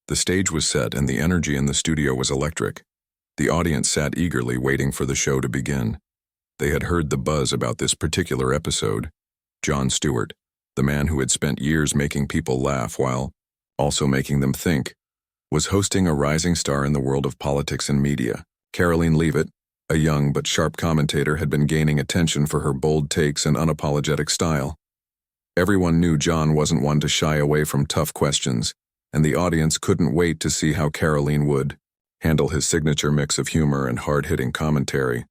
The stage was set and the energy in the studio was electric. The audience sat eagerly waiting for the show to begin. They had heard the buzz about this particular episode. Jon Stewart, the man who had spent years making people laugh while also making them think, was hosting a rising star in the world of politics and media. Karoline Leavitt, a young but sharp commentator, had been gaining attention for her bold takes and unapologetic style. Everyone knew Jon wasn't one to shy away from tough questions, and the audience couldn't wait to see how Karoline would handle his signature mix of humor and hard-hitting commentary.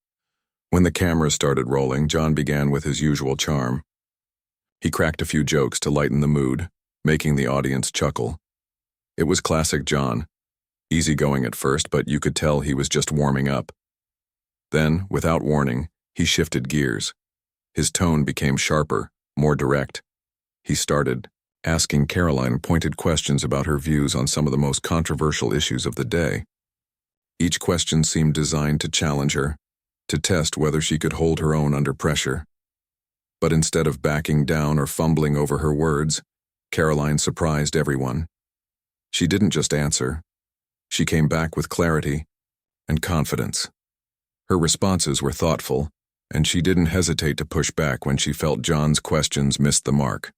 When the cameras started rolling, Jon began with his usual charm. He cracked a few jokes to lighten the mood, making the audience chuckle. It was classic Jon, easygoing at first, but you could tell he was just warming up. Then, without warning, he shifted gears. His tone became sharper, more direct. He started asking Karoline pointed questions about her views on some of the most controversial issues of the day. Each question seemed designed to challenge her, to test whether she could hold her own under pressure. But instead of backing down or fumbling over her words, Karoline surprised everyone. She didn't just answer. She came back with clarity and confidence. Her responses were thoughtful, and she didn't hesitate to push back when she felt Jon's questions missed the mark.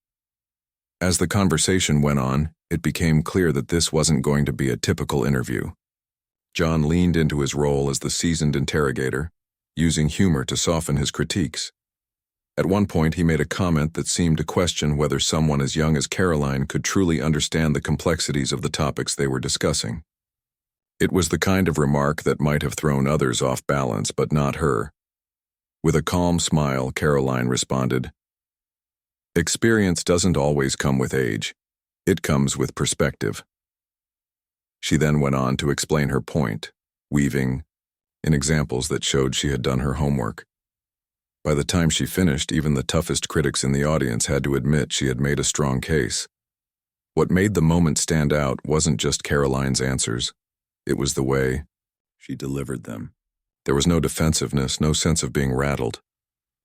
As the conversation went on, it became clear that this wasn't going to be a typical interview. Jon leaned into his role as the seasoned interrogator, using humor to soften his critiques. At one point, he made a comment that seemed to question whether someone as young as Karoline could truly understand the complexities of the topics they were discussing. It was the kind of remark that might have thrown others off balance, but not her. With a calm smile, Karoline responded, "Experience doesn't always come with age. It comes with perspective." She then went on to explain her point, weaving in examples that showed she had done her homework. By the time she finished, even the toughest critics in the audience had to admit she had made a strong case. What made the moment stand out wasn't just Karoline's answers. It was the way she delivered them. There was no defensiveness, no sense of being rattled.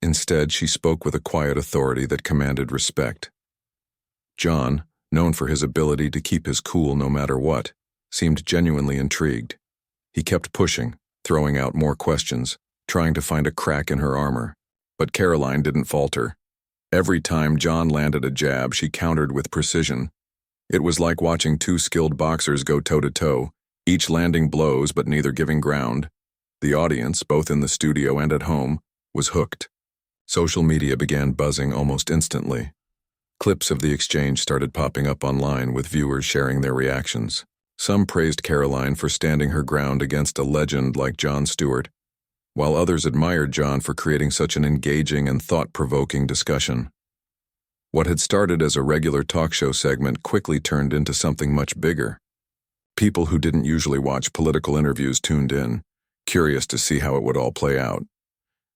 Instead, she spoke with a quiet authority that commanded respect. Jon, known for his ability to keep his cool no matter what, seemed genuinely intrigued. He kept pushing, throwing out more questions, trying to find a crack in her armor. But Karoline didn't falter. Every time Jon landed a jab, she countered with precision. It was like watching two skilled boxers go toe-to-toe, each landing blows but neither giving ground. The audience, both in the studio and at home, was hooked. Social media began buzzing almost instantly. Clips of the exchange started popping up online, with viewers sharing their reactions. Some praised Karoline for standing her ground against a legend like Jon Stewart, while others admired Jon for creating such an engaging and thought-provoking discussion. What had started as a regular talk show segment quickly turned into something much bigger. People who didn't usually watch political interviews tuned in, curious to see how it would all play out.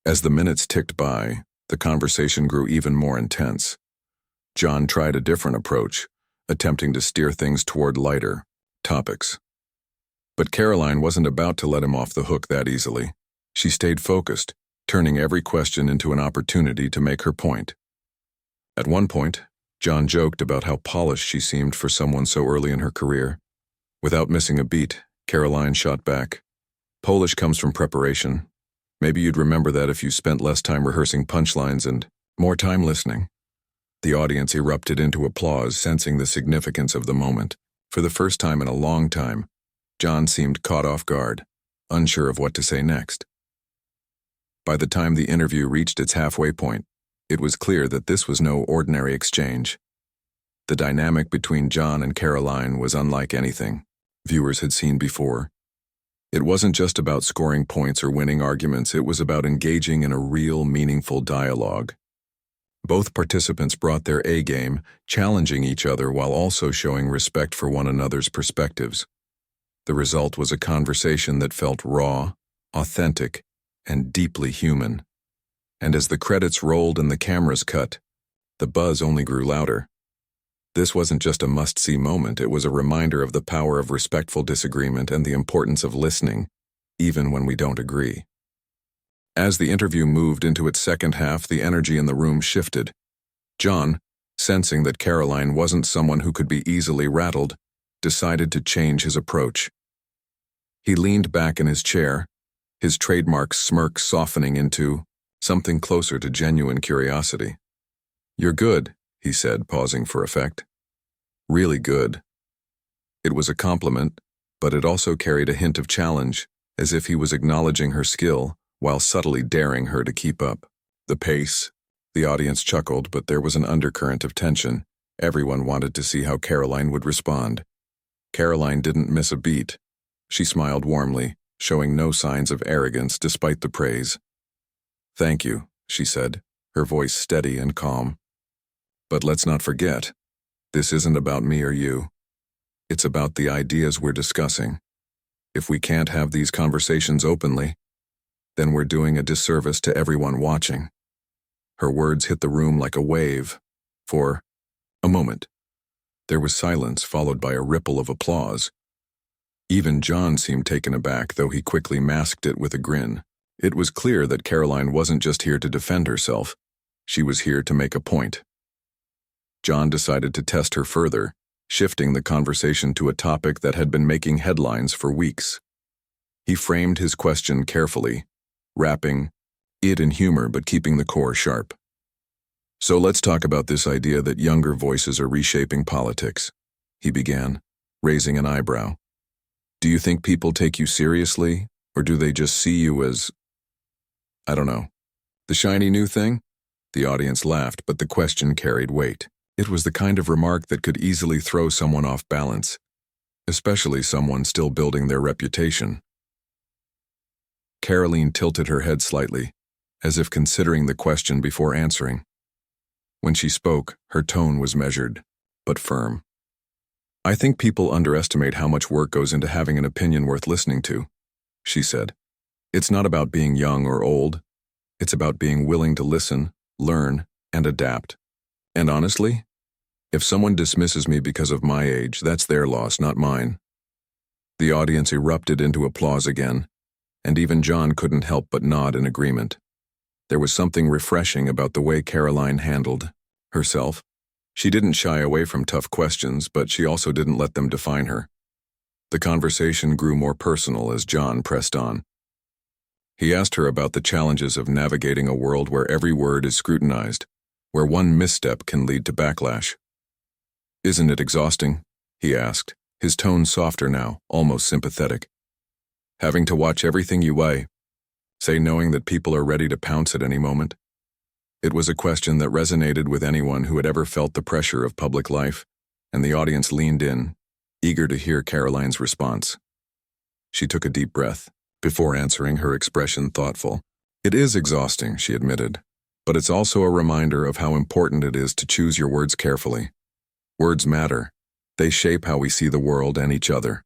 As the minutes ticked by, the conversation grew even more intense. Jon tried a different approach, attempting to steer things toward lighter topics. But Karoline wasn't about to let him off the hook that easily. She stayed focused, turning every question into an opportunity to make her point. At one point, Jon joked about how polished she seemed for someone so early in her career. Without missing a beat, Karoline shot back, "Polish comes from preparation. Maybe you'd remember that if you spent less time rehearsing punchlines and more time listening." The audience erupted into applause, sensing the significance of the moment. For the first time in a long time, Jon seemed caught off guard, unsure of what to say next. By the time the interview reached its halfway point, it was clear that this was no ordinary exchange. The dynamic between Jon and Karoline was unlike anything viewers had seen before. It wasn't just about scoring points or winning arguments, it was about engaging in a real, meaningful dialogue. Both participants brought their A-game, challenging each other while also showing respect for one another's perspectives. The result was a conversation that felt raw, authentic, and deeply human. And as the credits rolled and the cameras cut, the buzz only grew louder. This wasn't just a must-see moment, it was a reminder of the power of respectful disagreement and the importance of listening, even when we don't agree. As the interview moved into its second half, the energy in the room shifted. Jon, sensing that Karoline wasn't someone who could be easily rattled, decided to change his approach. He leaned back in his chair, his trademark smirk softening into something closer to genuine curiosity. "You're good," he said, pausing for effect. "Really good." It was a compliment, but it also carried a hint of challenge, as if he was acknowledging her skill while subtly daring her to keep up. The pace. The audience chuckled, but there was an undercurrent of tension. Everyone wanted to see how Karoline would respond. Karoline didn't miss a beat. She smiled warmly, showing no signs of arrogance despite the praise. "Thank you," she said, her voice steady and calm. "But let's not forget, this isn't about me or you. It's about the ideas we're discussing. If we can't have these conversations openly, then we're doing a disservice to everyone watching." Her words hit the room like a wave. For a moment, there was silence followed by a ripple of applause. Even Jon seemed taken aback, though he quickly masked it with a grin. It was clear that Karoline wasn't just here to defend herself. She was here to make a point. Jon decided to test her further, shifting the conversation to a topic that had been making headlines for weeks. He framed his question carefully, wrapping it in humor but keeping the core sharp. "So let's talk about this idea that younger voices are reshaping politics," he began, raising an eyebrow. "Do you think people take you seriously, or do they just see you as, I don't know, the shiny new thing?" The audience laughed, but the question carried weight. It was the kind of remark that could easily throw someone off balance, especially someone still building their reputation. Karoline tilted her head slightly, as if considering the question before answering. When she spoke, her tone was measured, but firm. "I think people underestimate how much work goes into having an opinion worth listening to," she said. "It's not about being young or old. It's about being willing to listen, learn, and adapt. And honestly, if someone dismisses me because of my age, that's their loss, not mine." The audience erupted into applause again, and even Jon couldn't help but nod in agreement. There was something refreshing about the way Karoline handled herself. She didn't shy away from tough questions, but she also didn't let them define her. The conversation grew more personal as Jon pressed on. He asked her about the challenges of navigating a world where every word is scrutinized, where one misstep can lead to backlash. "Isn't it exhausting?" he asked, his tone softer now, almost sympathetic. "Having to watch everything you say, knowing that people are ready to pounce at any moment?" It was a question that resonated with anyone who had ever felt the pressure of public life, and the audience leaned in, eager to hear Karoline's response. She took a deep breath, before answering, her expression thoughtful. "It is exhausting," she admitted, "but it's also a reminder of how important it is to choose your words carefully. Words matter. They shape how we see the world and each other.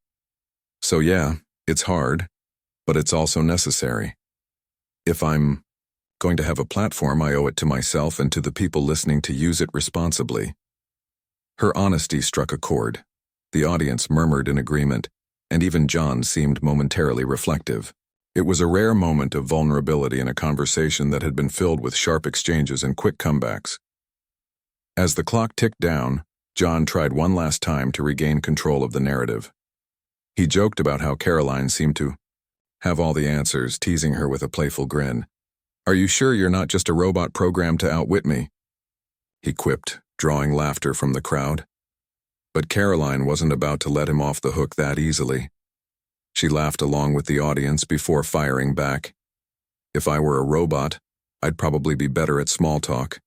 So yeah, it's hard, but it's also necessary. If I'm going to have a platform, I owe it to myself and to the people listening to use it responsibly." Her honesty struck a chord. The audience murmured in agreement, and even Jon seemed momentarily reflective. It was a rare moment of vulnerability in a conversation that had been filled with sharp exchanges and quick comebacks. As the clock ticked down, Jon tried one last time to regain control of the narrative. He joked about how Karoline seemed to have all the answers, teasing her with a playful grin. "Are you sure you're not just a robot programmed to outwit me?" he quipped, drawing laughter from the crowd. But Karoline wasn't about to let him off the hook that easily. She laughed along with the audience before firing back. "If I were a robot, I'd probably be better at small talk.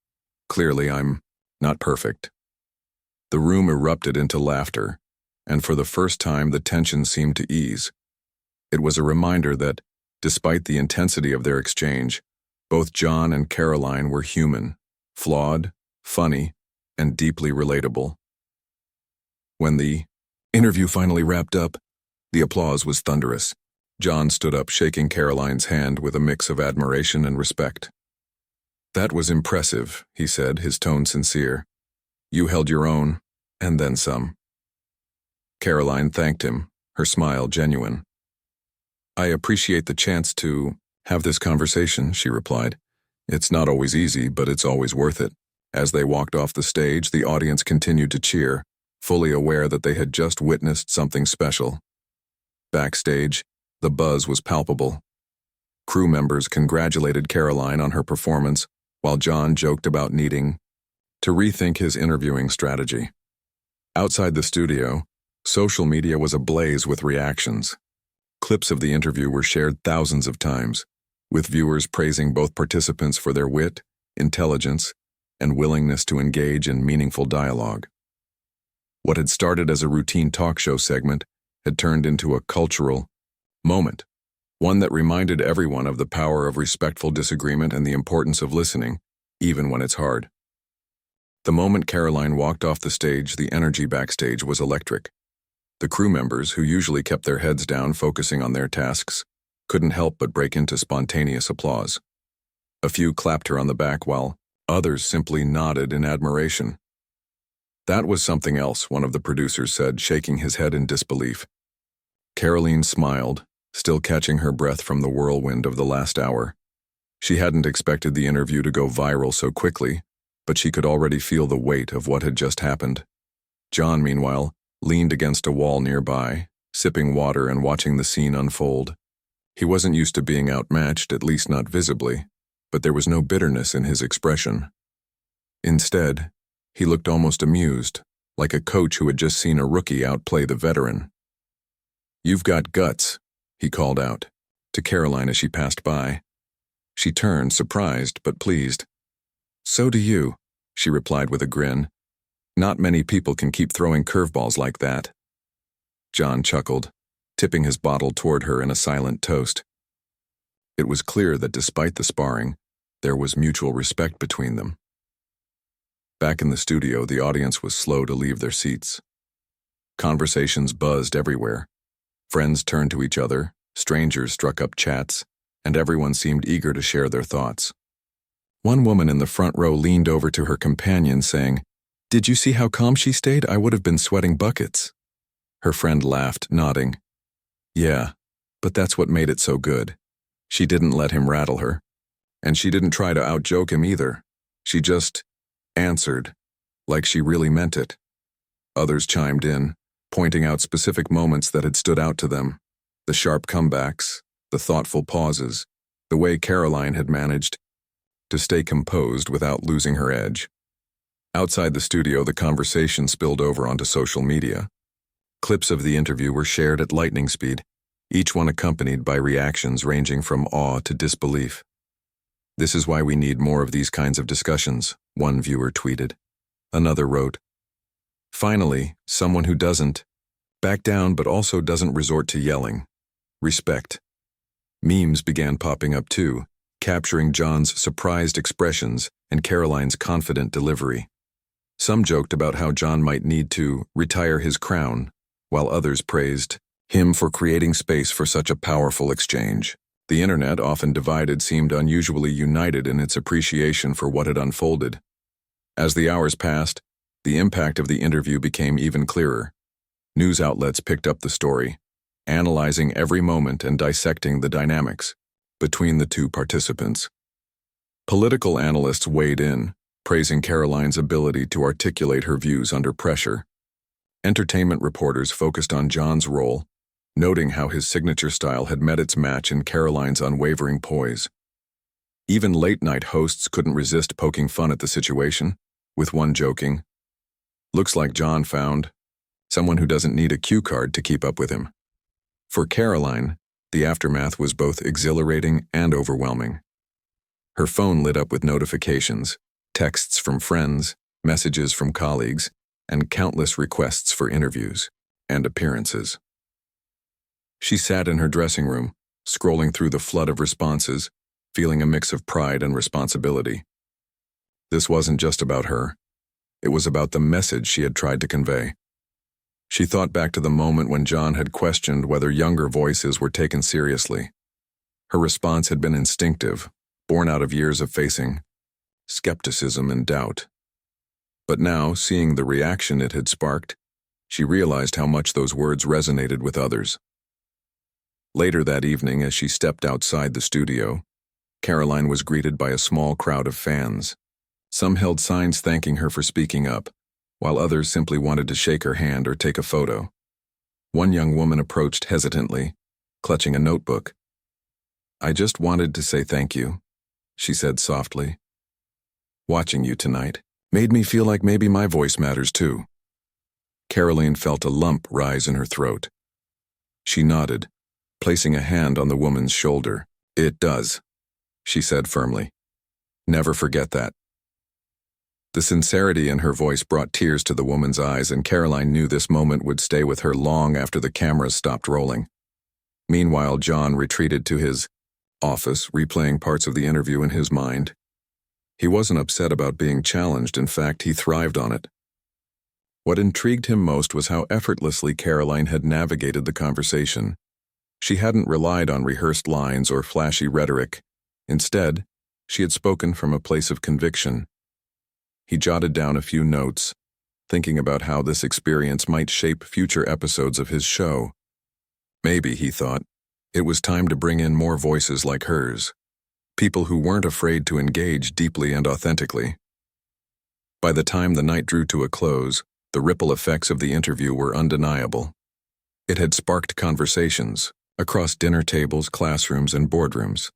Clearly, I'm not perfect." The room erupted into laughter, and for the first time the tension seemed to ease. It was a reminder that, despite the intensity of their exchange, both Jon and Karoline were human, flawed, funny, and deeply relatable. When the interview finally wrapped up, the applause was thunderous. Jon stood up, shaking Karoline's hand with a mix of admiration and respect. "That was impressive," he said, his tone sincere. "You held your own, and then some." Karoline thanked him, her smile genuine. "I appreciate the chance to have this conversation," she replied. "It's not always easy, but it's always worth it." As they walked off the stage, the audience continued to cheer, fully aware that they had just witnessed something special. Backstage, the buzz was palpable. Crew members congratulated Karoline on her performance, while Jon joked about needing to rethink his interviewing strategy. Outside the studio, social media was ablaze with reactions. Clips of the interview were shared thousands of times, with viewers praising both participants for their wit, intelligence, and willingness to engage in meaningful dialogue. What had started as a routine talk show segment had turned into a cultural moment, one that reminded everyone of the power of respectful disagreement and the importance of listening, even when it's hard. The moment Karoline walked off the stage, the energy backstage was electric. The crew members, who usually kept their heads down focusing on their tasks, couldn't help but break into spontaneous applause. A few clapped her on the back while others simply nodded in admiration. "That was something else," one of the producers said, shaking his head in disbelief. Karoline smiled, still catching her breath from the whirlwind of the last hour. She hadn't expected the interview to go viral so quickly, but she could already feel the weight of what had just happened. Jon, meanwhile, leaned against a wall nearby, sipping water and watching the scene unfold. He wasn't used to being outmatched, at least not visibly, but there was no bitterness in his expression. Instead, he looked almost amused, like a coach who had just seen a rookie outplay the veteran. "You've got guts," he called out, to Karoline as she passed by. She turned, surprised but pleased. "So do you," she replied with a grin. "Not many people can keep throwing curveballs like that." Jon chuckled, tipping his bottle toward her in a silent toast. It was clear that despite the sparring, there was mutual respect between them. Back in the studio, the audience was slow to leave their seats. Conversations buzzed everywhere. Friends turned to each other, strangers struck up chats, and everyone seemed eager to share their thoughts. One woman in the front row leaned over to her companion, saying, "Did you see how calm she stayed? I would have been sweating buckets." Her friend laughed, nodding. "Yeah, but that's what made it so good. She didn't let him rattle her. And she didn't try to outjoke him either. She just answered, like she really meant it." Others chimed in, pointing out specific moments that had stood out to them. The sharp comebacks, the thoughtful pauses, the way Karoline had managed to stay composed without losing her edge. Outside the studio, the conversation spilled over onto social media. Clips of the interview were shared at lightning speed, each one accompanied by reactions ranging from awe to disbelief. "This is why we need more of these kinds of discussions," one viewer tweeted. Another wrote, "Finally, someone who doesn't back down but also doesn't resort to yelling. Respect." Memes began popping up too, capturing Jon's surprised expressions and Karoline's confident delivery. Some joked about how Jon might need to retire his crown, while others praised him for creating space for such a powerful exchange. The internet, often divided, seemed unusually united in its appreciation for what had unfolded. As the hours passed, the impact of the interview became even clearer. News outlets picked up the story, analyzing every moment and dissecting the dynamics between the two participants. Political analysts weighed in, praising Karoline's ability to articulate her views under pressure. Entertainment reporters focused on Jon's role, noting how his signature style had met its match in Karoline's unwavering poise. Even late-night hosts couldn't resist poking fun at the situation, with one joking, "Looks like Jon found someone who doesn't need a cue card to keep up with him." For Karoline, the aftermath was both exhilarating and overwhelming. Her phone lit up with notifications, texts from friends, messages from colleagues, and countless requests for interviews and appearances. She sat in her dressing room, scrolling through the flood of responses, feeling a mix of pride and responsibility. This wasn't just about her. It was about the message she had tried to convey. She thought back to the moment when Jon had questioned whether younger voices were taken seriously. Her response had been instinctive, born out of years of facing skepticism and doubt. But now, seeing the reaction it had sparked, she realized how much those words resonated with others. Later that evening, as she stepped outside the studio, Karoline was greeted by a small crowd of fans. Some held signs thanking her for speaking up, while others simply wanted to shake her hand or take a photo. One young woman approached hesitantly, clutching a notebook. "I just wanted to say thank you," she said softly. "Watching you tonight made me feel like maybe my voice matters too." Karoline felt a lump rise in her throat. She nodded, placing a hand on the woman's shoulder. "It does," she said firmly. "Never forget that." The sincerity in her voice brought tears to the woman's eyes, and Karoline knew this moment would stay with her long after the cameras stopped rolling. Meanwhile, Jon retreated to his office, replaying parts of the interview in his mind. He wasn't upset about being challenged. In fact, he thrived on it. What intrigued him most was how effortlessly Karoline had navigated the conversation. She hadn't relied on rehearsed lines or flashy rhetoric. Instead, she had spoken from a place of conviction. He jotted down a few notes, thinking about how this experience might shape future episodes of his show. Maybe, he thought, it was time to bring in more voices like hers, people who weren't afraid to engage deeply and authentically. By the time the night drew to a close, the ripple effects of the interview were undeniable. It had sparked conversations across dinner tables, classrooms, and boardrooms.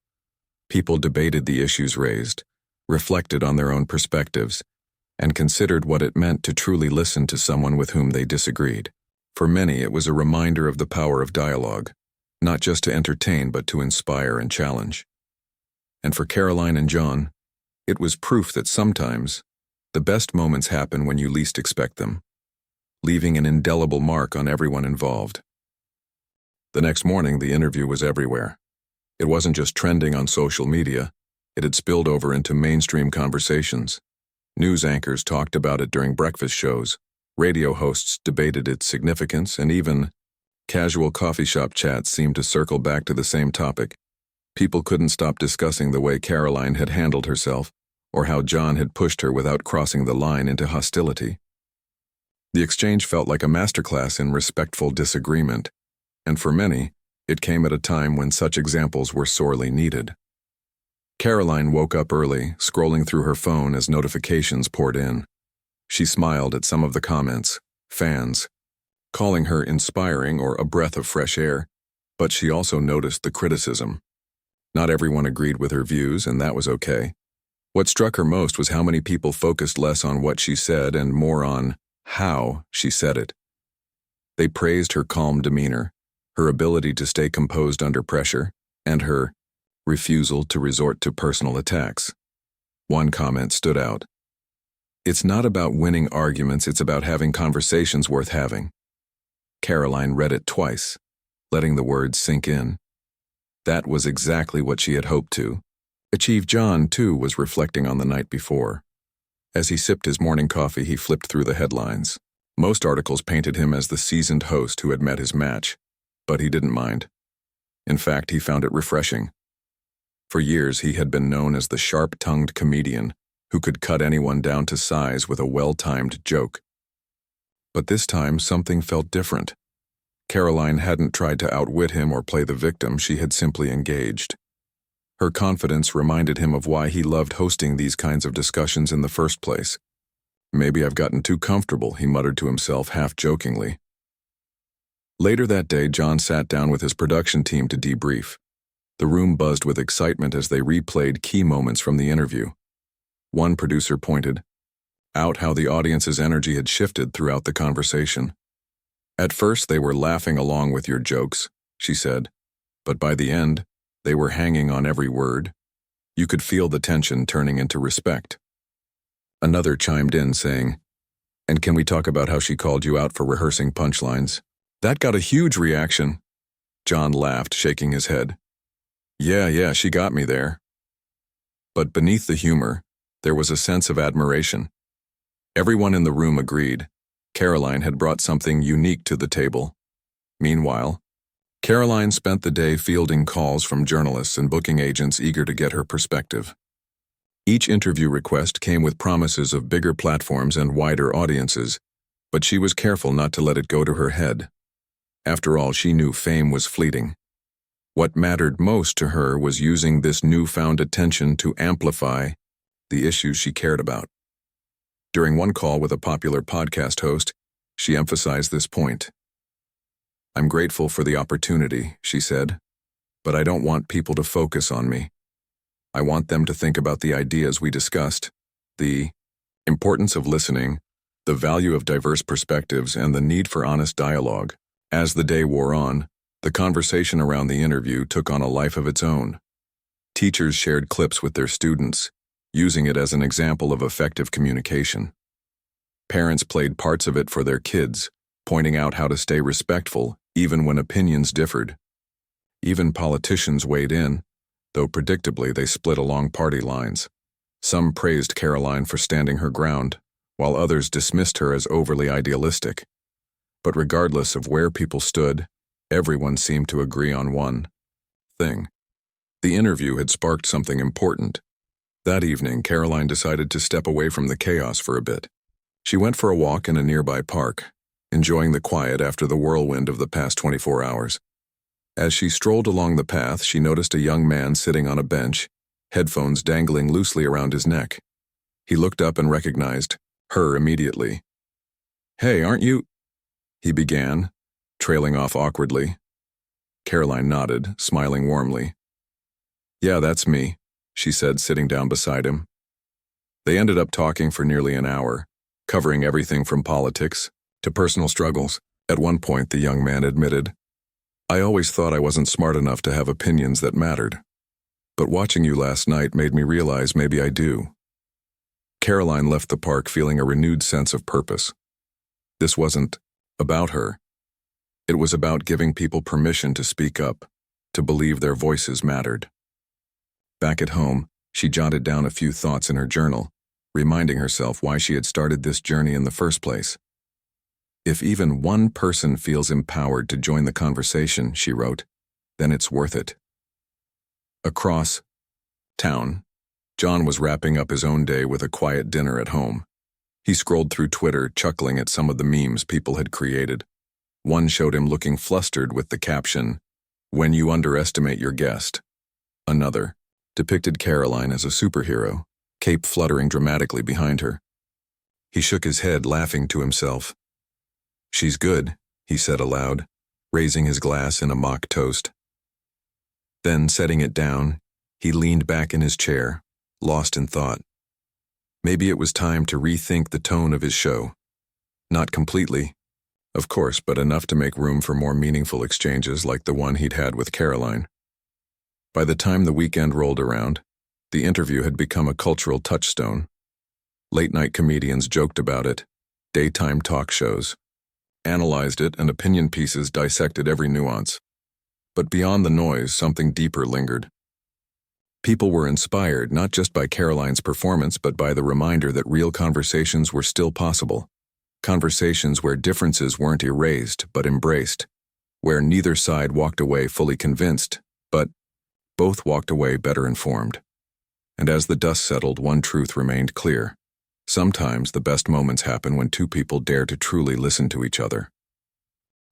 People debated the issues raised, reflected on their own perspectives, and considered what it meant to truly listen to someone with whom they disagreed. For many, it was a reminder of the power of dialogue, not just to entertain but to inspire and challenge. And for Karoline and Jon, it was proof that sometimes the best moments happen when you least expect them, leaving an indelible mark on everyone involved. The next morning, the interview was everywhere. It wasn't just trending on social media, it had spilled over into mainstream conversations. News anchors talked about it during breakfast shows, radio hosts debated its significance, and even casual coffee shop chats seemed to circle back to the same topic. People couldn't stop discussing the way Karoline had handled herself, or how Jon had pushed her without crossing the line into hostility. The exchange felt like a masterclass in respectful disagreement, and for many, it came at a time when such examples were sorely needed. Karoline woke up early, scrolling through her phone as notifications poured in. She smiled at some of the comments, fans, calling her inspiring or a breath of fresh air, but she also noticed the criticism. Not everyone agreed with her views, and that was okay. What struck her most was how many people focused less on what she said and more on how she said it. They praised her calm demeanor, her ability to stay composed under pressure, and her refusal to resort to personal attacks. One comment stood out. "It's not about winning arguments, it's about having conversations worth having." Karoline read it twice, letting the words sink in. That was exactly what she had hoped to achieve. Jon, too, was reflecting on the night before. As he sipped his morning coffee, he flipped through the headlines. Most articles painted him as the seasoned host who had met his match, but he didn't mind. In fact, he found it refreshing. For years, he had been known as the sharp-tongued comedian who could cut anyone down to size with a well-timed joke. But this time, something felt different. Karoline hadn't tried to outwit him or play the victim, she had simply engaged. Her confidence reminded him of why he loved hosting these kinds of discussions in the first place. "Maybe I've gotten too comfortable," he muttered to himself half-jokingly. Later that day, Jon sat down with his production team to debrief. The room buzzed with excitement as they replayed key moments from the interview. One producer pointed out how the audience's energy had shifted throughout the conversation. "At first, they were laughing along with your jokes," she said, "but by the end, they were hanging on every word. You could feel the tension turning into respect." Another chimed in saying, "And can we talk about how she called you out for rehearsing punchlines?" "That got a huge reaction." Jon laughed, shaking his head. Yeah, she got me there." But beneath the humor, there was a sense of admiration. Everyone in the room agreed. Karoline had brought something unique to the table. Meanwhile, Karoline spent the day fielding calls from journalists and booking agents eager to get her perspective. Each interview request came with promises of bigger platforms and wider audiences, but she was careful not to let it go to her head. After all, she knew fame was fleeting. What mattered most to her was using this newfound attention to amplify the issues she cared about. During one call with a popular podcast host, she emphasized this point. "I'm grateful for the opportunity," she said, "but I don't want people to focus on me. I want them to think about the ideas we discussed, the importance of listening, the value of diverse perspectives, and the need for honest dialogue." As the day wore on, the conversation around the interview took on a life of its own. Teachers shared clips with their students, using it as an example of effective communication. Parents played parts of it for their kids, pointing out how to stay respectful even when opinions differed. Even politicians weighed in, though predictably they split along party lines. Some praised Karoline for standing her ground, while others dismissed her as overly idealistic. But regardless of where people stood, everyone seemed to agree on one thing. The interview had sparked something important. That evening, Karoline decided to step away from the chaos for a bit. She went for a walk in a nearby park, enjoying the quiet after the whirlwind of the past 24 hours. As she strolled along the path, she noticed a young man sitting on a bench, headphones dangling loosely around his neck. He looked up and recognized her immediately. "Hey, aren't you?" he began, trailing off awkwardly. Karoline nodded, smiling warmly. "Yeah, that's me," she said, sitting down beside him. They ended up talking for nearly an hour, covering everything from politics to personal struggles. At one point, the young man admitted, "I always thought I wasn't smart enough to have opinions that mattered. But watching you last night made me realize maybe I do." Karoline left the park feeling a renewed sense of purpose. This wasn't about her. It was about giving people permission to speak up, to believe their voices mattered. Back at home, she jotted down a few thoughts in her journal, reminding herself why she had started this journey in the first place. "If even one person feels empowered to join the conversation," she wrote, "then it's worth it." Across town, Jon was wrapping up his own day with a quiet dinner at home. He scrolled through Twitter, chuckling at some of the memes people had created. One showed him looking flustered with the caption, "When you underestimate your guest." Another depicted Karoline as a superhero, cape fluttering dramatically behind her. He shook his head, laughing to himself. "She's good," he said aloud, raising his glass in a mock toast. Then, setting it down, he leaned back in his chair, lost in thought. Maybe it was time to rethink the tone of his show. Not completely, of course, but enough to make room for more meaningful exchanges like the one he'd had with Karoline. By the time the weekend rolled around, the interview had become a cultural touchstone. Late-night comedians joked about it, daytime talk shows analyzed it, and opinion pieces dissected every nuance. But beyond the noise, something deeper lingered. People were inspired not just by Karoline's performance but by the reminder that real conversations were still possible. Conversations where differences weren't erased but embraced, where neither side walked away fully convinced, but both walked away better informed. And as the dust settled, one truth remained clear. Sometimes the best moments happen when two people dare to truly listen to each other.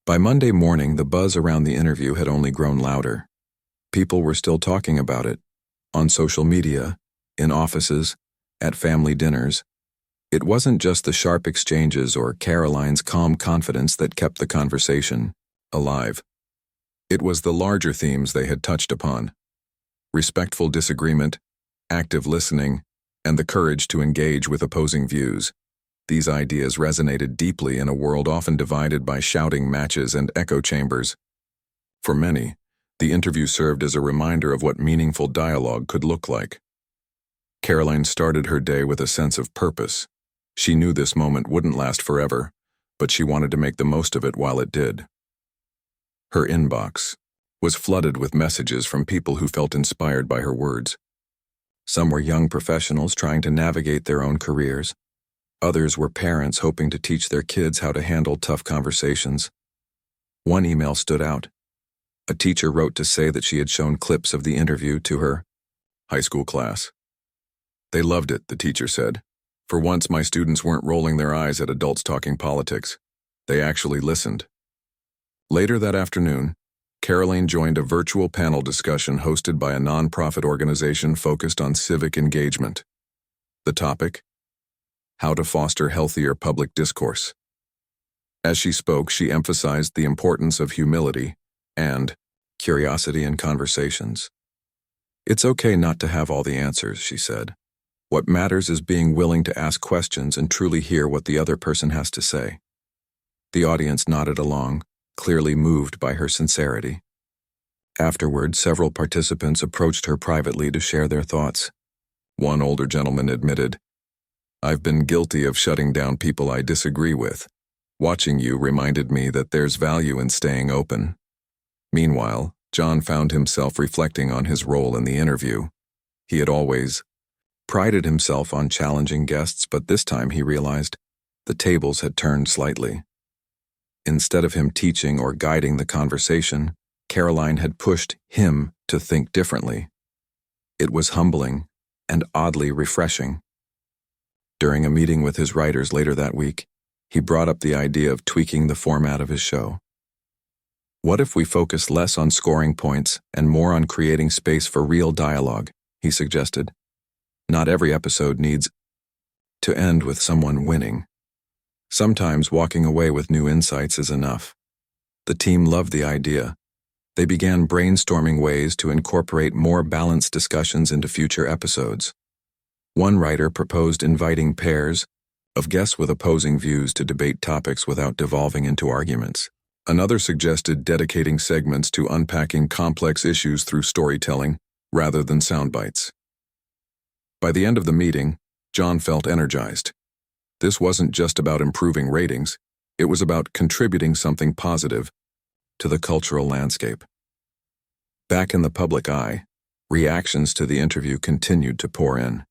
By Monday morning, the buzz around the interview had only grown louder. People were still talking about it, on social media, in offices, at family dinners. It wasn't just the sharp exchanges or Karoline's calm confidence that kept the conversation alive. It was the larger themes they had touched upon: respectful disagreement, active listening, and the courage to engage with opposing views. These ideas resonated deeply in a world often divided by shouting matches and echo chambers. For many, the interview served as a reminder of what meaningful dialogue could look like. Karoline started her day with a sense of purpose. She knew this moment wouldn't last forever, but she wanted to make the most of it while it did. Her inbox was flooded with messages from people who felt inspired by her words. Some were young professionals trying to navigate their own careers. Others were parents hoping to teach their kids how to handle tough conversations. One email stood out. A teacher wrote to say that she had shown clips of the interview to her high school class. "They loved it," the teacher said. "For once, my students weren't rolling their eyes at adults talking politics. They actually listened." Later that afternoon, Karoline joined a virtual panel discussion hosted by a nonprofit organization focused on civic engagement. The topic? How to Foster Healthier Public Discourse. As she spoke, she emphasized the importance of humility and curiosity in conversations. It's okay not to have all the answers, she said. What matters is being willing to ask questions and truly hear what the other person has to say. The audience nodded along, clearly moved by her sincerity. Afterward, several participants approached her privately to share their thoughts. One older gentleman admitted, "I've been guilty of shutting down people I disagree with. Watching you reminded me that there's value in staying open." Meanwhile, Jon found himself reflecting on his role in the interview. He had always prided himself on challenging guests, but this time he realized the tables had turned slightly. Instead of him teaching or guiding the conversation, Karoline had pushed him to think differently. It was humbling and oddly refreshing. During a meeting with his writers later that week, he brought up the idea of tweaking the format of his show. "What if we focus less on scoring points and more on creating space for real dialogue?" he suggested. "Not every episode needs to end with someone winning. Sometimes walking away with new insights is enough." The team loved the idea. They began brainstorming ways to incorporate more balanced discussions into future episodes. One writer proposed inviting pairs of guests with opposing views to debate topics without devolving into arguments. Another suggested dedicating segments to unpacking complex issues through storytelling rather than sound bites. By the end of the meeting, Jon felt energized. This wasn't just about improving ratings, it was about contributing something positive to the cultural landscape. Back in the public eye, reactions to the interview continued to pour in.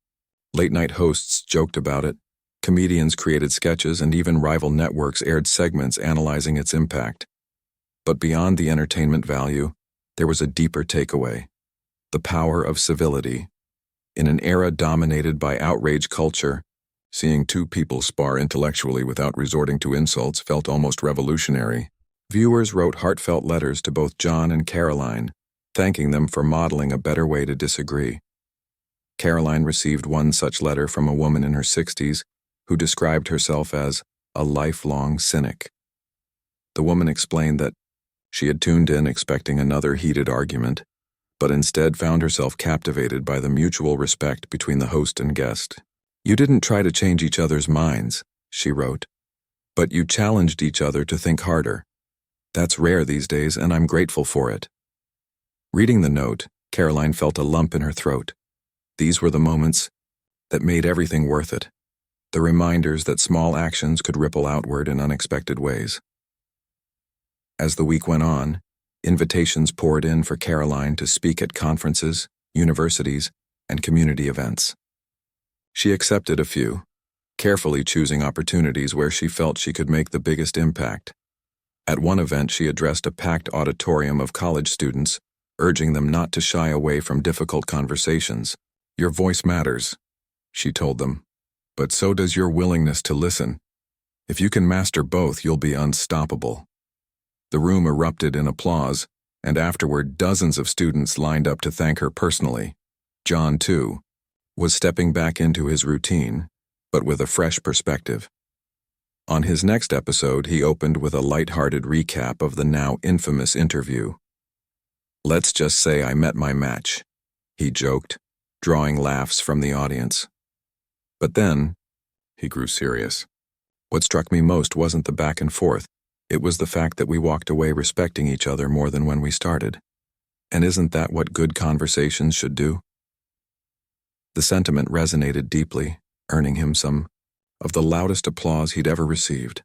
Late-night hosts joked about it, comedians created sketches, and even rival networks aired segments analyzing its impact. But beyond the entertainment value, there was a deeper takeaway: the power of civility. In an era dominated by outrage culture, seeing two people spar intellectually without resorting to insults felt almost revolutionary. Viewers wrote heartfelt letters to both Jon and Karoline, thanking them for modeling a better way to disagree. Karoline received one such letter from a woman in her 60s who described herself as a lifelong cynic. The woman explained that she had tuned in expecting another heated argument, but instead found herself captivated by the mutual respect between the host and guest. "You didn't try to change each other's minds," she wrote, "but you challenged each other to think harder. That's rare these days, and I'm grateful for it." Reading the note, Karoline felt a lump in her throat. These were the moments that made everything worth it, the reminders that small actions could ripple outward in unexpected ways. As the week went on, invitations poured in for Karoline to speak at conferences, universities, and community events. She accepted a few, carefully choosing opportunities where she felt she could make the biggest impact. At one event, she addressed a packed auditorium of college students, urging them not to shy away from difficult conversations. "Your voice matters," she told them, "but so does your willingness to listen. If you can master both, you'll be unstoppable." The room erupted in applause, and afterward dozens of students lined up to thank her personally. Jon, too, was stepping back into his routine, but with a fresh perspective. On his next episode, he opened with a light-hearted recap of the now infamous interview. "Let's just say I met my match," he joked, drawing laughs from the audience. But then, he grew serious. "What struck me most wasn't the back and forth. It was the fact that we walked away respecting each other more than when we started. And isn't that what good conversations should do?" The sentiment resonated deeply, earning him some of the loudest applause he'd ever received.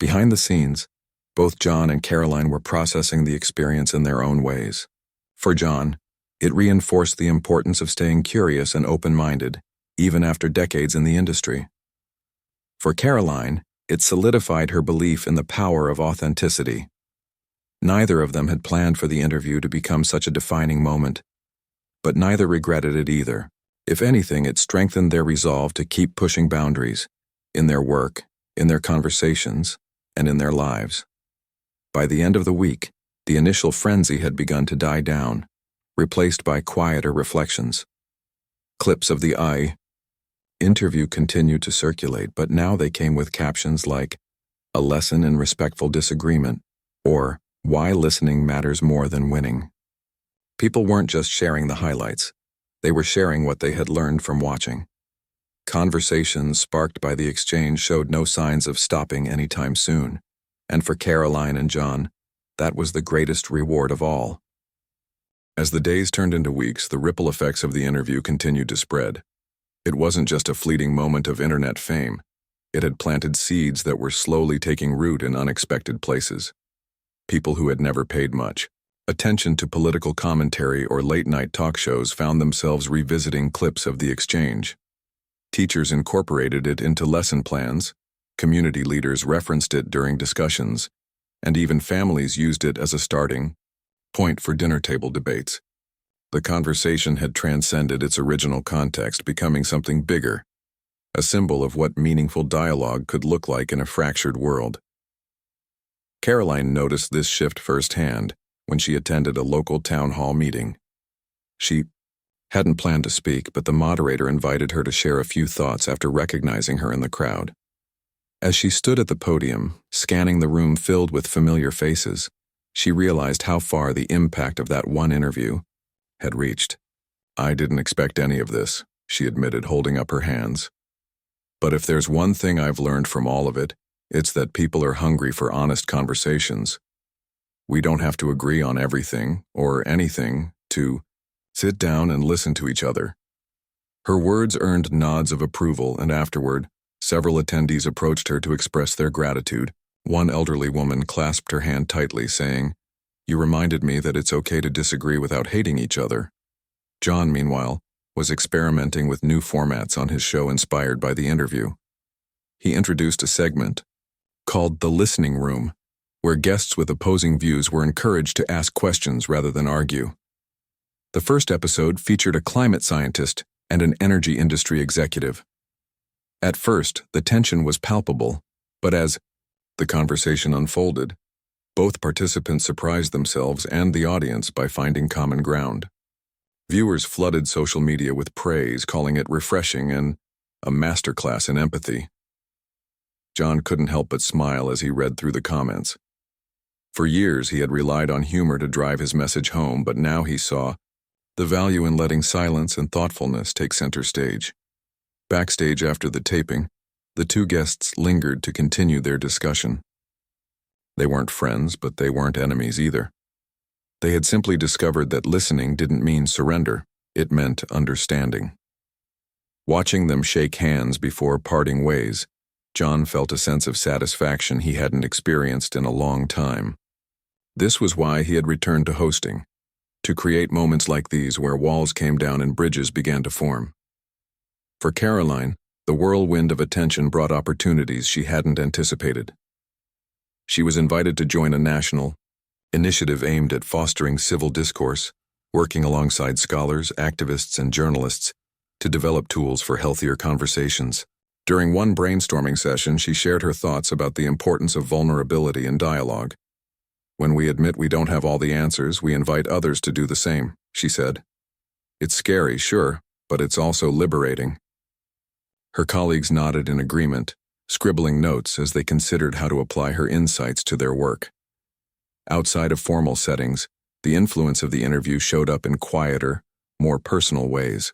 Behind the scenes, both Jon and Karoline were processing the experience in their own ways. For Jon, it reinforced the importance of staying curious and open-minded, even after decades in the industry. For Karoline, it solidified her belief in the power of authenticity. Neither of them had planned for the interview to become such a defining moment, but neither regretted it either. If anything, it strengthened their resolve to keep pushing boundaries, in their work, in their conversations, and in their lives. By the end of the week, the initial frenzy had begun to die down, replaced by quieter reflections. Clips of the interview continued to circulate, but now they came with captions like, "A lesson in respectful disagreement," or "Why listening matters more than winning." People weren't just sharing the highlights. They were sharing what they had learned from watching. Conversations sparked by the exchange showed no signs of stopping anytime soon, and for Karoline and Jon, that was the greatest reward of all. As the days turned into weeks, the ripple effects of the interview continued to spread. It wasn't just a fleeting moment of internet fame. It had planted seeds that were slowly taking root in unexpected places. People who had never paid much attention to political commentary or late-night talk shows found themselves revisiting clips of the exchange. Teachers incorporated it into lesson plans, community leaders referenced it during discussions, and even families used it as a starting point for dinner table debates. The conversation had transcended its original context, becoming something bigger, a symbol of what meaningful dialogue could look like in a fractured world. Karoline noticed this shift firsthand when she attended a local town hall meeting. She hadn't planned to speak, but the moderator invited her to share a few thoughts after recognizing her in the crowd. As she stood at the podium, scanning the room filled with familiar faces, she realized how far the impact of that one interview had reached. "I didn't expect any of this," she admitted, holding up her hands. "But if there's one thing I've learned from all of it, it's that people are hungry for honest conversations. We don't have to agree on everything or anything to sit down and listen to each other." Her words earned nods of approval, and afterward, several attendees approached her to express their gratitude. One elderly woman clasped her hand tightly, saying, "You reminded me that it's okay to disagree without hating each other." Jon, meanwhile, was experimenting with new formats on his show inspired by the interview. He introduced a segment called The Listening Room, where guests with opposing views were encouraged to ask questions rather than argue. The first episode featured a climate scientist and an energy industry executive. At first, the tension was palpable, but as the conversation unfolded, both participants surprised themselves and the audience by finding common ground. Viewers flooded social media with praise, calling it refreshing and a masterclass in empathy. Jon couldn't help but smile as he read through the comments. For years, he had relied on humor to drive his message home, but now he saw the value in letting silence and thoughtfulness take center stage. Backstage after the taping, the two guests lingered to continue their discussion. They weren't friends, but they weren't enemies either. They had simply discovered that listening didn't mean surrender, it meant understanding. Watching them shake hands before parting ways, Jon felt a sense of satisfaction he hadn't experienced in a long time. This was why he had returned to hosting, to create moments like these where walls came down and bridges began to form. For Karoline, the whirlwind of attention brought opportunities she hadn't anticipated. She was invited to join a national initiative aimed at fostering civil discourse, working alongside scholars, activists, and journalists to develop tools for healthier conversations. During one brainstorming session, she shared her thoughts about the importance of vulnerability in dialogue. "When we admit we don't have all the answers, we invite others to do the same," she said. "It's scary, sure, but it's also liberating." Her colleagues nodded in agreement, scribbling notes as they considered how to apply her insights to their work. Outside of formal settings, the influence of the interview showed up in quieter, more personal ways.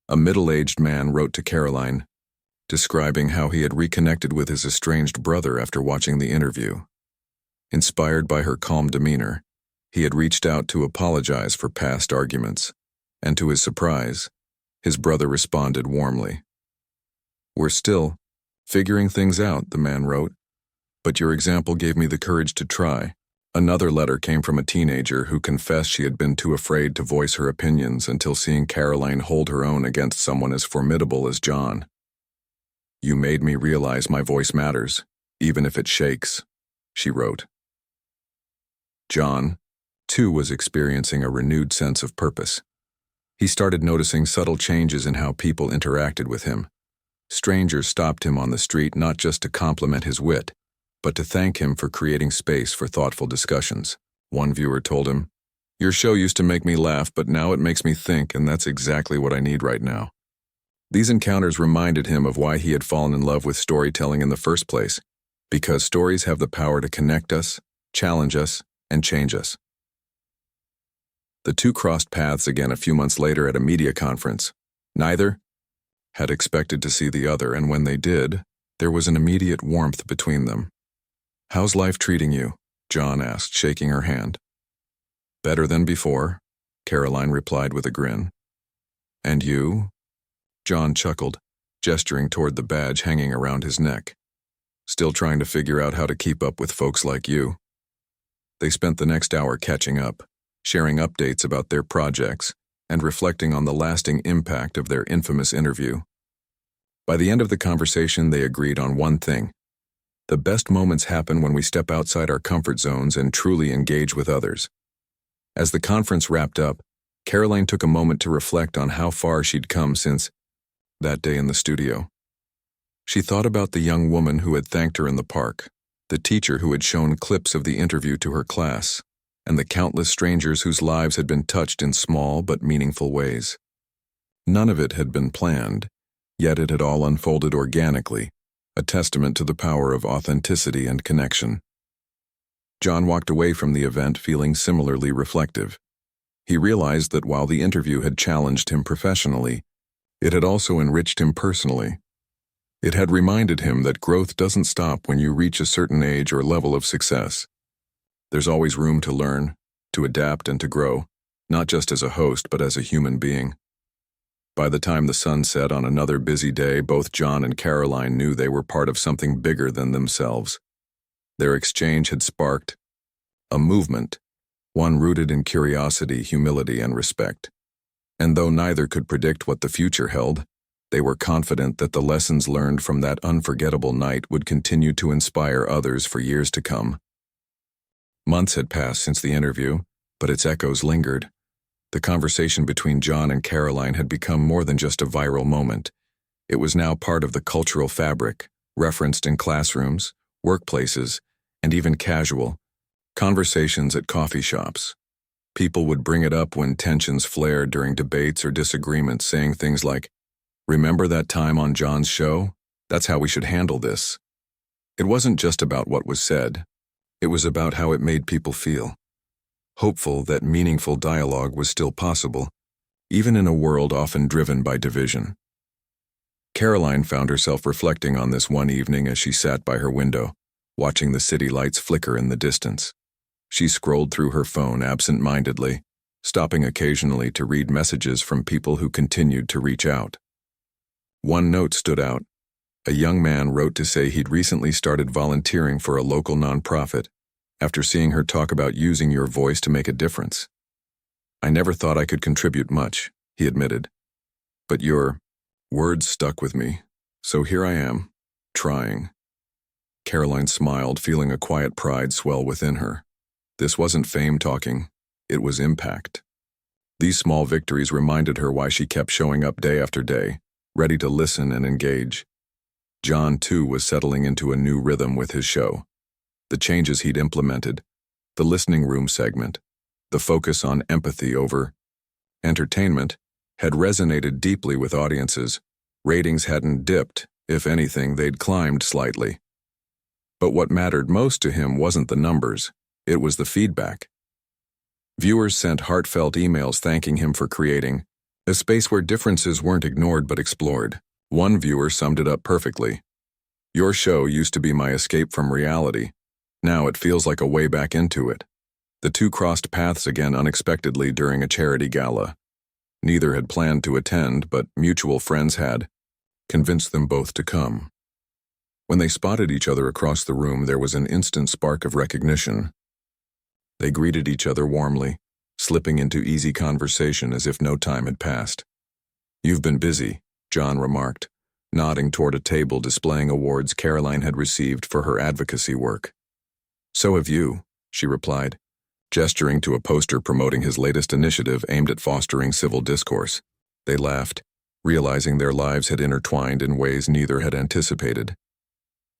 A middle-aged man wrote to Karoline, describing how he had reconnected with his estranged brother after watching the interview. Inspired by her calm demeanor, he had reached out to apologize for past arguments, and to his surprise, his brother responded warmly. "We're still figuring things out," the man wrote, "but your example gave me the courage to try." Another letter came from a teenager who confessed she had been too afraid to voice her opinions until seeing Karoline hold her own against someone as formidable as Jon. "You made me realize my voice matters, even if it shakes," she wrote. Jon, too, was experiencing a renewed sense of purpose. He started noticing subtle changes in how people interacted with him. Strangers stopped him on the street not just to compliment his wit, but to thank him for creating space for thoughtful discussions. One viewer told him, "Your show used to make me laugh, but now it makes me think, and that's exactly what I need right now." These encounters reminded him of why he had fallen in love with storytelling in the first place, because stories have the power to connect us, challenge us, and change us. The two crossed paths again a few months later at a media conference. Neither had expected to see the other, and when they did, there was an immediate warmth between them. "How's life treating you?" Jon asked, shaking her hand. "Better than before," Karoline replied with a grin. "And you?" Jon chuckled, gesturing toward the badge hanging around his neck. "Still trying to figure out how to keep up with folks like you." They spent the next hour catching up, sharing updates about their projects, and reflecting on the lasting impact of their infamous interview. By the end of the conversation, they agreed on one thing. The best moments happen when we step outside our comfort zones and truly engage with others. As the conference wrapped up, Karoline took a moment to reflect on how far she'd come since that day in the studio. She thought about the young woman who had thanked her in the park, the teacher who had shown clips of the interview to her class, and the countless strangers whose lives had been touched in small but meaningful ways. None of it had been planned, yet it had all unfolded organically, a testament to the power of authenticity and connection. Jon walked away from the event feeling similarly reflective. He realized that while the interview had challenged him professionally, it had also enriched him personally. It had reminded him that growth doesn't stop when you reach a certain age or level of success. There's always room to learn, to adapt, and to grow, not just as a host, but as a human being. By the time the sun set on another busy day, both Jon and Karoline knew they were part of something bigger than themselves. Their exchange had sparked a movement, one rooted in curiosity, humility, and respect. And though neither could predict what the future held, they were confident that the lessons learned from that unforgettable night would continue to inspire others for years to come. Months had passed since the interview, but its echoes lingered. The conversation between Jon and Karoline had become more than just a viral moment. It was now part of the cultural fabric, referenced in classrooms, workplaces, and even casual conversations at coffee shops. People would bring it up when tensions flared during debates or disagreements, saying things like, "Remember that time on Jon's show? That's how we should handle this." It wasn't just about what was said. It was about how it made people feel. Hopeful that meaningful dialogue was still possible, even in a world often driven by division. Karoline found herself reflecting on this one evening as she sat by her window, watching the city lights flicker in the distance. She scrolled through her phone absent-mindedly, stopping occasionally to read messages from people who continued to reach out. One note stood out. A young man wrote to say he'd recently started volunteering for a local nonprofit after seeing her talk about using your voice to make a difference. "I never thought I could contribute much," he admitted. "But your words stuck with me, so here I am, trying." Karoline smiled, feeling a quiet pride swell within her. This wasn't fame talking, it was impact. These small victories reminded her why she kept showing up day after day, ready to listen and engage. Jon, too, was settling into a new rhythm with his show. The changes he'd implemented, the listening room segment, the focus on empathy over entertainment, had resonated deeply with audiences. Ratings hadn't dipped, if anything, they'd climbed slightly. But what mattered most to him wasn't the numbers, it was the feedback. Viewers sent heartfelt emails thanking him for creating a space where differences weren't ignored but explored. One viewer summed it up perfectly. "Your show used to be my escape from reality. Now it feels like a way back into it." The two crossed paths again unexpectedly during a charity gala. Neither had planned to attend, but mutual friends had convinced them both to come. When they spotted each other across the room, there was an instant spark of recognition. They greeted each other warmly, slipping into easy conversation as if no time had passed. "You've been busy," Jon remarked, nodding toward a table displaying awards Karoline had received for her advocacy work. "So have you," she replied, gesturing to a poster promoting his latest initiative aimed at fostering civil discourse. They laughed, realizing their lives had intertwined in ways neither had anticipated.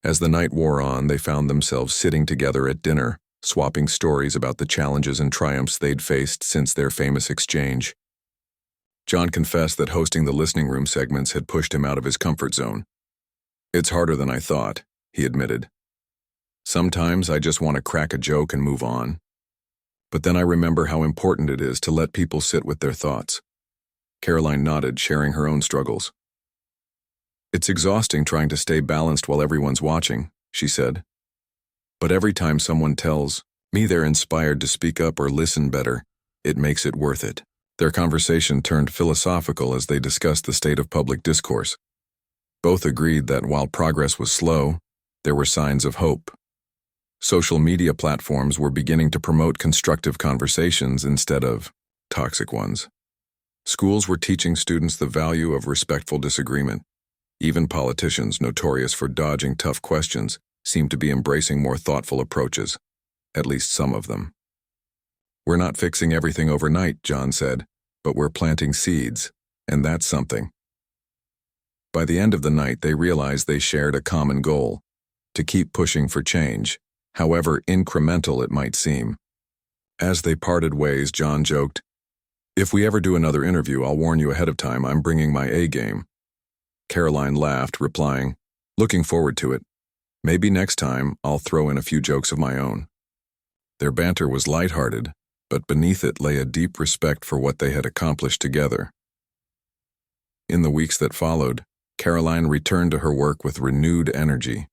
As the night wore on, they found themselves sitting together at dinner, swapping stories about the challenges and triumphs they'd faced since their famous exchange. Jon confessed that hosting the listening room segments had pushed him out of his comfort zone. "It's harder than I thought," he admitted. "Sometimes I just want to crack a joke and move on. But then I remember how important it is to let people sit with their thoughts." Karoline nodded, sharing her own struggles. "It's exhausting trying to stay balanced while everyone's watching," she said. "But every time someone tells me they're inspired to speak up or listen better, it makes it worth it." Their conversation turned philosophical as they discussed the state of public discourse. Both agreed that while progress was slow, there were signs of hope. Social media platforms were beginning to promote constructive conversations instead of toxic ones. Schools were teaching students the value of respectful disagreement. Even politicians, notorious for dodging tough questions, seemed to be embracing more thoughtful approaches, at least some of them. "We're not fixing everything overnight," Jon said, "but we're planting seeds, and that's something." By the end of the night, they realized they shared a common goal: to keep pushing for change, however incremental it might seem. As they parted ways, Jon joked, "If we ever do another interview, I'll warn you ahead of time I'm bringing my A game." Karoline laughed, replying, "Looking forward to it. Maybe next time I'll throw in a few jokes of my own." Their banter was lighthearted, but beneath it lay a deep respect for what they had accomplished together. In the weeks that followed, Karoline returned to her work with renewed energy.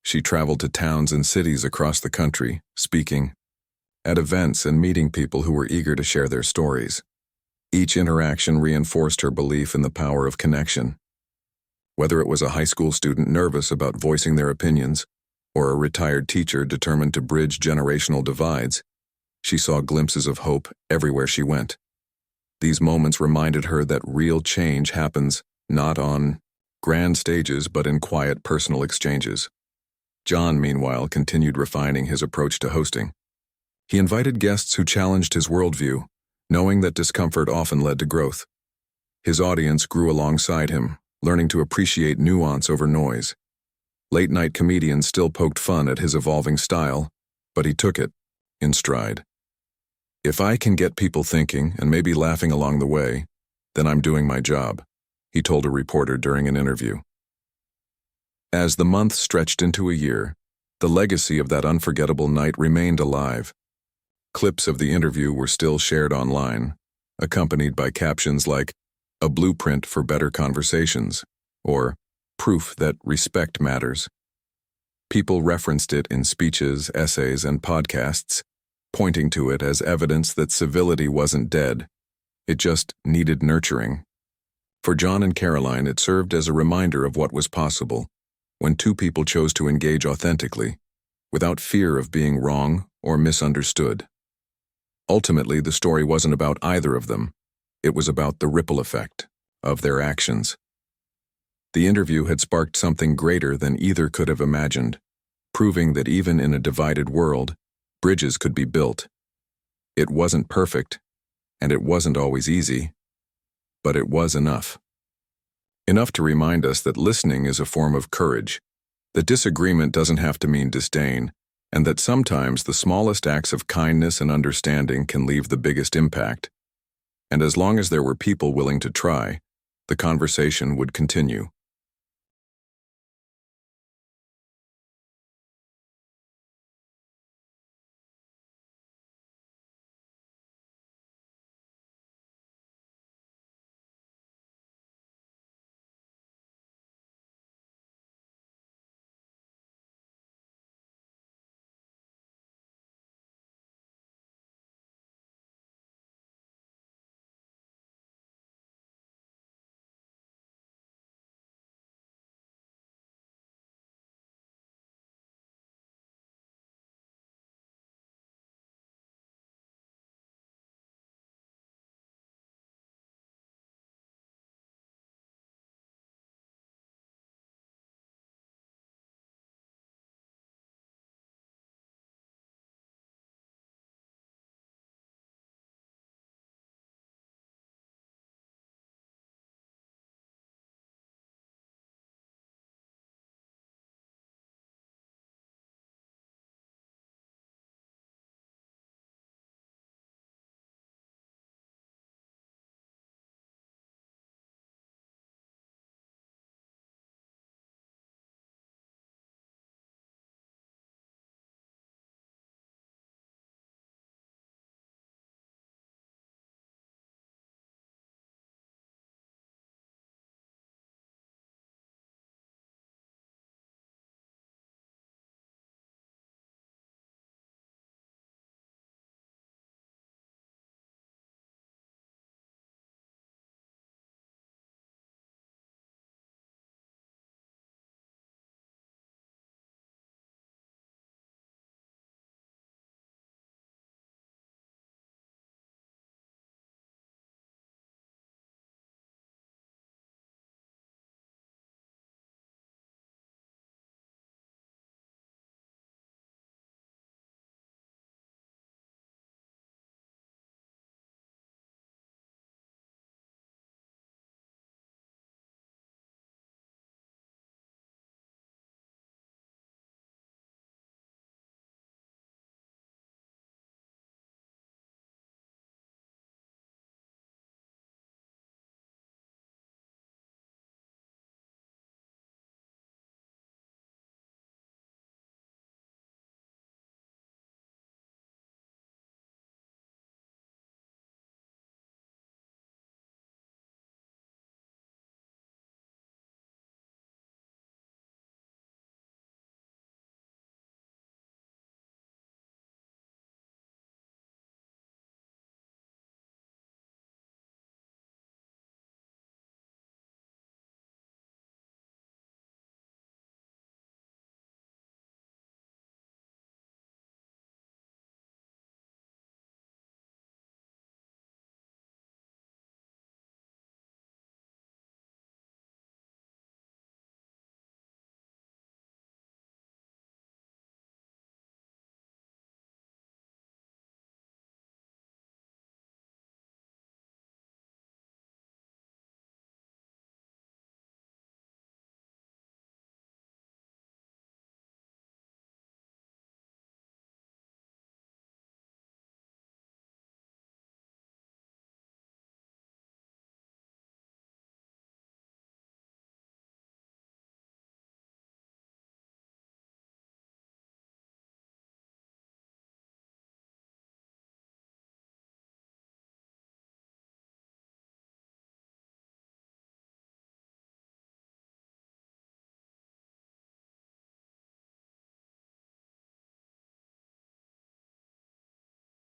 She traveled to towns and cities across the country, speaking at events and meeting people who were eager to share their stories. Each interaction reinforced her belief in the power of connection. Whether it was a high school student nervous about voicing their opinions, or a retired teacher determined to bridge generational divides, she saw glimpses of hope everywhere she went. These moments reminded her that real change happens not on grand stages but in quiet personal exchanges. Jon, meanwhile, continued refining his approach to hosting. He invited guests who challenged his worldview, knowing that discomfort often led to growth. His audience grew alongside him, learning to appreciate nuance over noise. Late-night comedians still poked fun at his evolving style, but he took it in stride. "If I can get people thinking and maybe laughing along the way, then I'm doing my job," he told a reporter during an interview. As the month stretched into a year, the legacy of that unforgettable night remained alive. Clips of the interview were still shared online, accompanied by captions like, "A blueprint for better conversations," or "Proof that respect matters." People referenced it in speeches, essays, and podcasts, pointing to it as evidence that civility wasn't dead. It just needed nurturing. For Jon and Karoline, it served as a reminder of what was possible when two people chose to engage authentically, without fear of being wrong or misunderstood. Ultimately, the story wasn't about either of them. It was about the ripple effect of their actions. The interview had sparked something greater than either could have imagined, proving that even in a divided world, bridges could be built. It wasn't perfect, and it wasn't always easy, but it was enough. Enough to remind us that listening is a form of courage, that disagreement doesn't have to mean disdain, and that sometimes the smallest acts of kindness and understanding can leave the biggest impact. And as long as there were people willing to try, the conversation would continue.